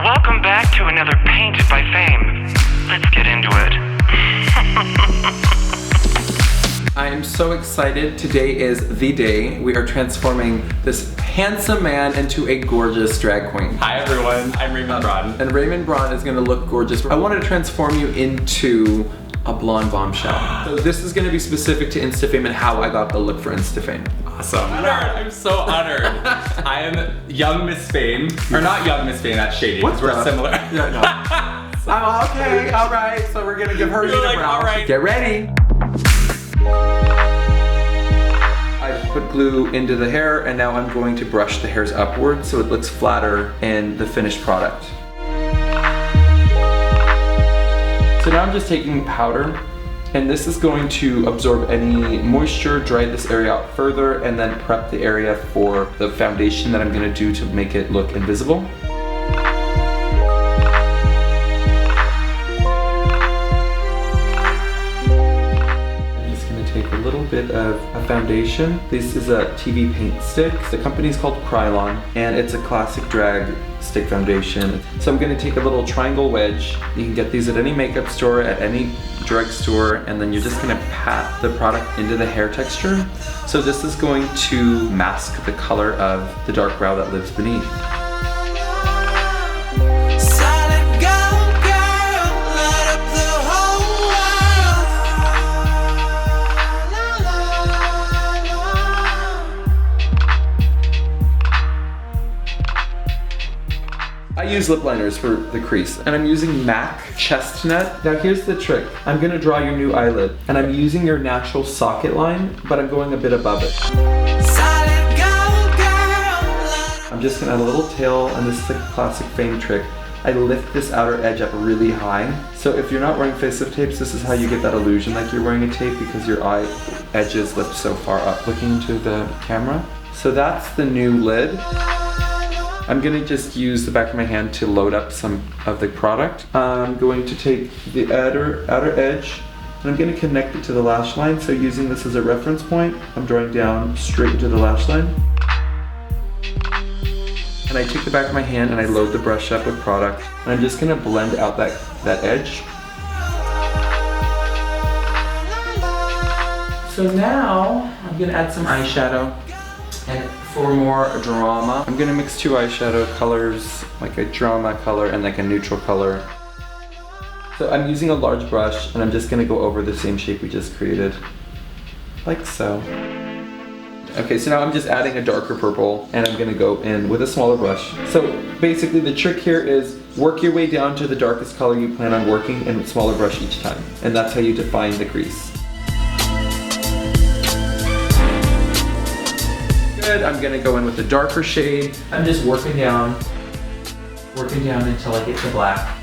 Welcome back to another Painted by Fame. Let's get into it. I am so excited. Today is the day. We are transforming this handsome man into a gorgeous drag queen. Hi everyone, I'm Raymond Braun. And Raymond Braun is gonna look gorgeous. I wanted to transform you into a blonde bombshell. So this is gonna be specific to InstaFame and how I got the look for InstaFame. Awesome. I'm so honored. I am young Miss Fame. Or not young Miss Fame, that's shady. What's We're similar. Yeah, no. Oh, okay, all right. So we're gonna give her You're like, unibrow. all right. Get ready. I put glue into the hair and now I'm going to brush the hairs upwards so it looks flatter in the finished product. So now I'm just taking powder and this is going to absorb any moisture, dry this area out further, and then prep the area for the foundation that I'm gonna do to make it look invisible. Take a little bit of a foundation. This is a TV paint stick. The company is called Krylon and it's a classic drag stick foundation. So I'm going to take a little triangle wedge. You can get these at any makeup store, at any drugstore, and then you're just going to pat the product into the hair texture. So this is going to mask the color of the dark brow that lives beneath. I use lip liners for the crease, and I'm using MAC Chestnut. Now here's the trick. I'm gonna draw your new eyelid, and I'm using your natural socket line, but I'm going a bit above it. I'm just gonna add a little tail, and this is a classic Fame trick. I lift this outer edge up really high. So if you're not wearing face-up tapes, this is how you get that illusion like you're wearing a tape because your eye edges lift so far up looking into the camera. So that's the new lid. I'm gonna just use the back of my hand to load up some of the product. I'm going to take the outer edge and I'm gonna connect it to the lash line. So using this as a reference point, I'm drawing down straight into the lash line. And I take the back of my hand and I load the brush up with product. And I'm just gonna blend out that edge. So now I'm gonna add some eyeshadow. And for more drama, I'm gonna mix two eyeshadow colors, like a drama color and like a neutral color. So I'm using a large brush and I'm just gonna go over the same shape we just created, like so. Okay, so now I'm just adding a darker purple and I'm gonna go in with a smaller brush. So basically the trick here is work your way down to the darkest color you plan on working and a smaller brush each time. And that's how you define the crease. Good. I'm gonna go in with a darker shade. I'm just working down until I get to black.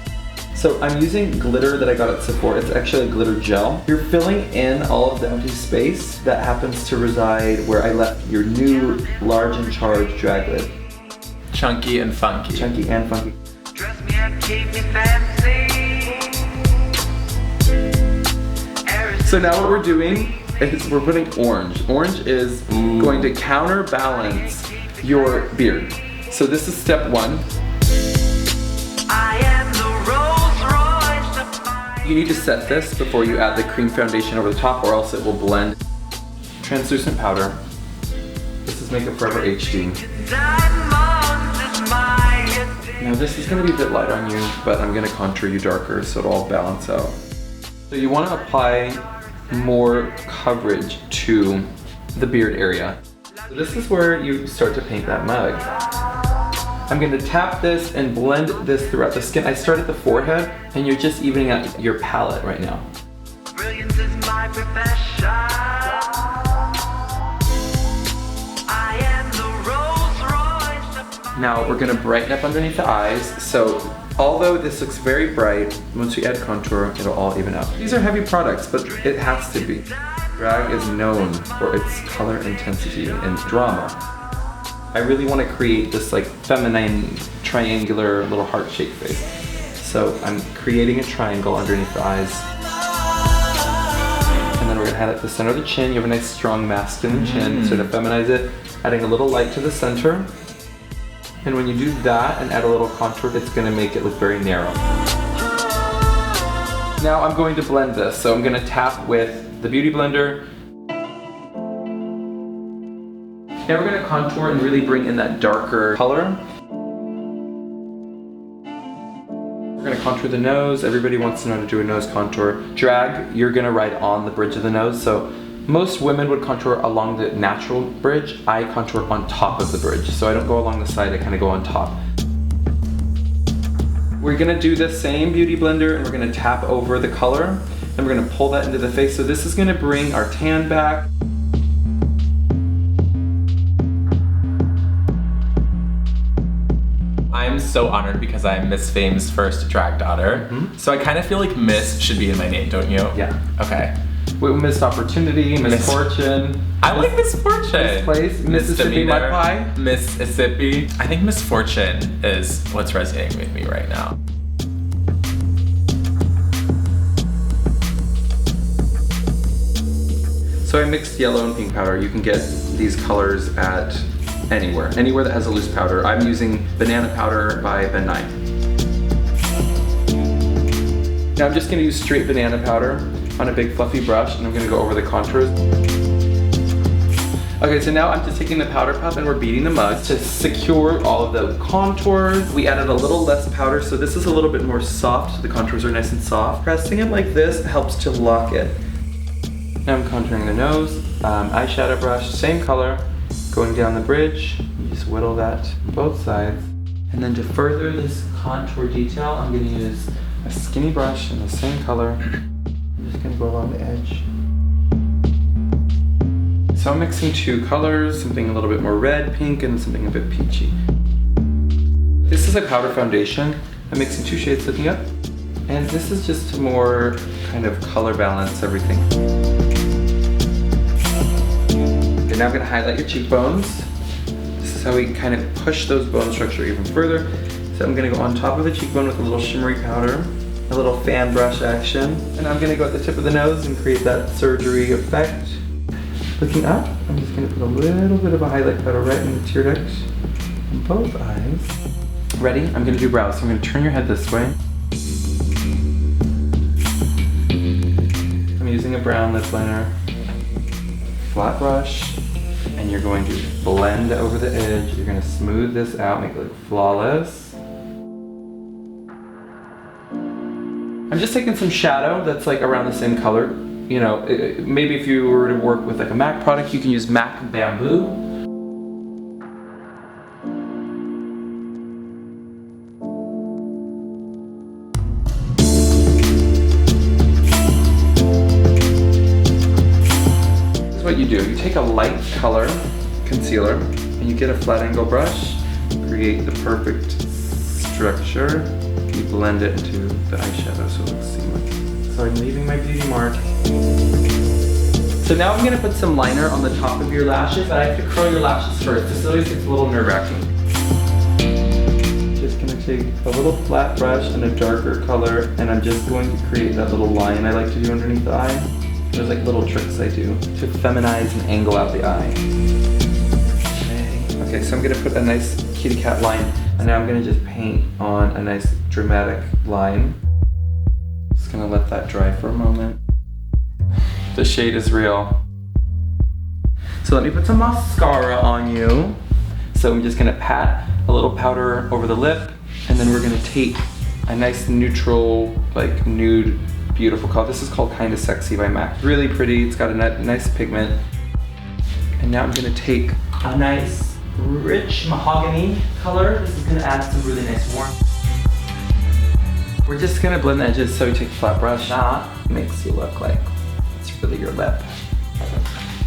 So I'm using glitter that I got at Sephora. It's actually a glitter gel. You're filling in all of the empty space that happens to reside where I left your new large and charged drag lid. Chunky and funky. Chunky and funky. Dress me up, keep me fancy. So now what we're doing is we're putting orange. Orange is going to counterbalance your beard. So this is step one. I am the Rolls Royce. You need to set this before you add the cream foundation over the top or else it will blend. Translucent powder. This is Makeup Forever HD. Now this is going to be a bit light on you, but I'm going to contour you darker so it'll all balance out. So you want to apply more coverage to the beard area. So this is where you start to paint that mug. I'm going to tap this and blend this throughout the skin. I start at the forehead and you're just evening out your palette right now. Brilliance is my profession. I am the Rolls Royce. Now we're going to brighten up underneath the eyes. So although this looks very bright, once we add contour, it'll all even out. These are heavy products, but it has to be. Drag is known for its color intensity and drama. I really want to create this like feminine, triangular, little heart-shaped face. So I'm creating a triangle underneath the eyes. And then we're gonna add it to the center of the chin. You have a nice strong masculine chin, so to feminize it, adding a little light to the center. And when you do that and add a little contour, it's gonna make it look very narrow. Now I'm going to blend this. So I'm gonna tap with the Beauty Blender. Now we're gonna contour and really bring in that darker color. We're gonna contour the nose. Everybody wants to know how to do a nose contour. Drag, you're gonna write on the bridge of the nose. So most women would contour along the natural bridge. I contour on top of the bridge. So I don't go along the side, I kind of go on top. We're gonna do the same Beauty Blender and we're gonna tap over the color and we're gonna pull that into the face. So this is gonna bring our tan back. I'm so honored because I'm Miss Fame's first drag daughter. So I kind of feel like Miss should be in my name, don't you? Yeah. Okay. Missed opportunity, misfortune. I like misfortune. Misplace, Mississippi mud pie. Mississippi. I think misfortune is what's resonating with me right now. So I mixed yellow and pink powder. You can get these colors at anywhere that has a loose powder. I'm using banana powder by Ben 9. Now I'm just gonna use straight banana powder on a big fluffy brush and I'm gonna go over the contours. Okay, so now I'm just taking the powder puff and we're beating the mug to secure all of the contours. We added a little less powder, so this is a little bit more soft. The contours are nice and soft. Pressing it like this helps to lock it. Now I'm contouring the nose, eyeshadow brush, same color, going down the bridge. You just whittle that on both sides. And then to further this contour detail, I'm gonna use a skinny brush in the same color. I'm just gonna go along the edge. So I'm mixing two colors, something a little bit more red, pink, and something a bit peachy. This is a powder foundation. I'm mixing two shades looking up. And this is just to more kind of color balance everything. Okay, now I'm gonna highlight your cheekbones. This is how we kind of push those bone structure even further. So I'm gonna go on top of the cheekbone with a little shimmery powder. A little fan brush action. And I'm gonna go at the tip of the nose and create that surgery effect. Looking up, I'm just gonna put a little bit of a highlight powder right in the tear duct in both eyes. Ready? I'm gonna do brows. So I'm gonna turn your head this way. I'm using a brown lip liner, flat brush, and you're going to blend over the edge. You're gonna smooth this out, make it look flawless. I'm just taking some shadow that's like around the same color. You know, maybe if you were to work with like a MAC product, you can use MAC Bamboo. This is what you do. You take a light color concealer and you get a flat angle brush, create the perfect structure. You blend it into the eyeshadow so it looks seamless. So I'm leaving my beauty mark. So now I'm gonna put some liner on the top of your lashes, but I have to curl your lashes first. This always gets a little nerve-wracking. Just gonna take a little flat brush and a darker color, and I'm just going to create that little line I like to do underneath the eye. There's like little tricks I do to feminize and angle out the eye. Okay, so I'm gonna put a nice kitty cat line, and now I'm gonna just paint on a nice dramatic line. Just gonna let that dry for a moment. The shade is real. So let me put some mascara on you. So I'm just gonna pat a little powder over the lip, and then we're gonna take a nice neutral, like nude, beautiful color. This is called Kinda Sexy by MAC. Really pretty, it's got a nice pigment. And now I'm gonna take a nice rich mahogany color. This is gonna add some really nice warmth. We're just gonna blend the edges, so we take a flat brush. That makes you look like it's really your lip.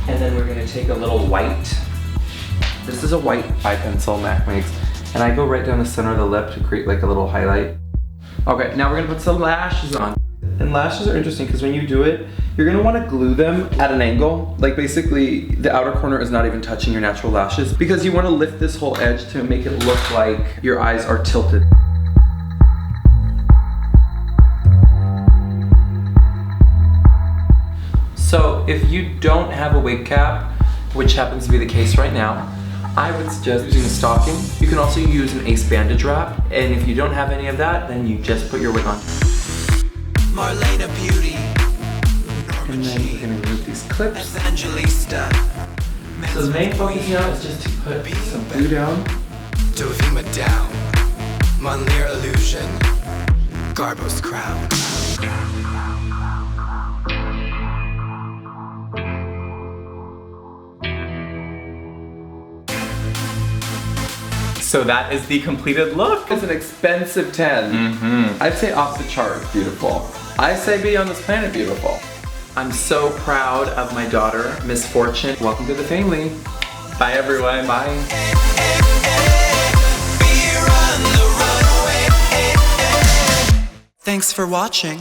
And then we're gonna take a little white. This is a white eye pencil MAC makes, and I go right down the center of the lip to create like a little highlight. Okay, now we're gonna put some lashes on. And lashes are interesting because when you do it, you're gonna wanna glue them at an angle. Like basically, the outer corner is not even touching your natural lashes because you wanna lift this whole edge to make it look like your eyes are tilted. So if you don't have a wig cap, which happens to be the case right now, I would suggest using a stocking. You can also use an ace bandage wrap, and if you don't have any of that, then you just put your wig on. Marlena Beauty. And then we're gonna remove these clips. Evangelista. So the main focus now is just to put some Glue down. Dovima down. Monleer illusion. Garbo's crown. So that is the completed look. It's an expensive 10. I'd say off the chart beautiful. I say be on this planet beautiful. I'm so proud of my daughter, Miss Fortune. Welcome to the family. Bye everyone. Bye. Thanks for watching.